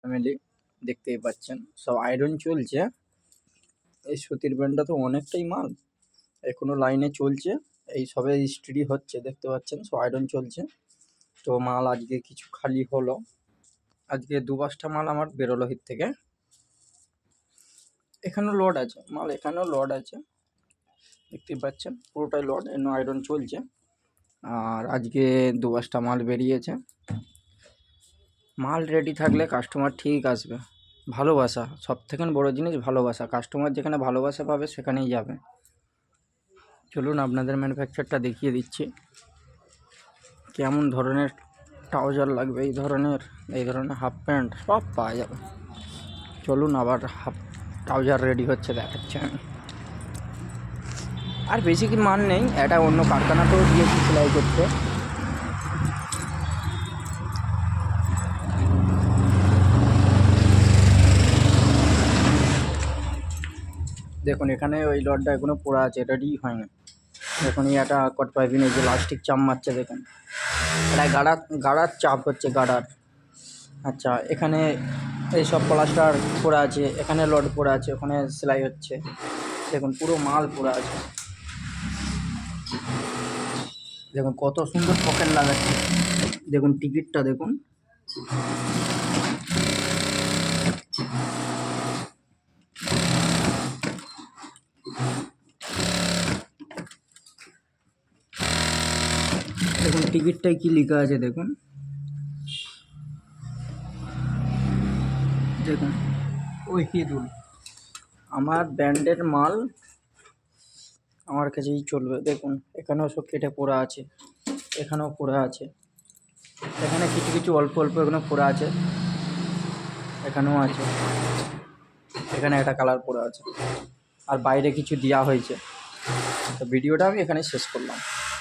Family দেখতেই পাচ্ছেন সব আয়রন চলছে। এই সুতির ব্যান্ডটা তো অনেকটাই মাল এখনো লাইনে চলছে, এই সবে ইস্ত্রি হচ্ছে দেখতে পাচ্ছেন, সব আয়রন চলছে। তো মাল আজকে কিছু খালি হলো, আজকে 2 বস্তা মাল আমার বেরোলো হিট থেকে। এখানেও লোড আছে মাল, এখানেও লোড আছে দেখতেই পাচ্ছেন, পুরোটাই লোড, এখনো আয়রন চলছে। আর আজকে 2 বস্তা মাল বেরিয়েছে। মাল রেডি থাকলে কাস্টমার ঠিক আসবে। ভালোবাসা সব থেকে বড় জিনিস, ভালোবাসা। কাস্টমার যেখানে ভালোবাসা পাবে সেখানেই যাবে। চলুন আপনাদের ম্যানুফ্যাকচারটা দেখিয়ে দিচ্ছি কেমন ধরনের ট্রাউজার লাগবে। এই ধরনের হাফ প্যান্ট সব পাওয়া যাবে। চলুন আবার হাফ ট্রাউজার রেডি হচ্ছে দেখাচ্ছি আমি। আর বেশি কি মাল নেই, এটা অন্য কারখানাতেও দিয়েছি সেলাই করতে। দেখুন এখানে ওই লটটা এখনো পোড়া আছে, রেডি হয়নি। দেখুন এই একটা কট পাইপিং, এই যে লাস্টিক চাপ মারছে দেখুন, এটা গাড়ার চাপ হচ্ছে গাড়ার। আচ্ছা এখানে এইসব প্লাস্টার পোড়া আছে, এখানে লড পোড়া আছে, ওখানে সেলাই হচ্ছে। দেখুন পুরো মাল পোড়া আছে। দেখুন কত সুন্দর পকেট লাগাচ্ছে, দেখুন টিকিটটা দেখুন। দেখুন টিকিটটায় কি লেখা আছে দেখুন, দেখুন ওহিদুল। আমার ব্র্যান্ডের মাল আমার কাছেই চলবে। দেখুন এখানেও সব কেটে পোড়া আছে, এখানেও পোড়া আছে, এখানে কিছু কিছু অল্প অল্প এখানে পোড়া আছে, এখানেও আছে, এখানে একটা কালার পোড়া আছে, আর বাইরে কিছু দেওয়া হয়েছে। তো ভিডিওটা আমি এখানে শেষ করলাম।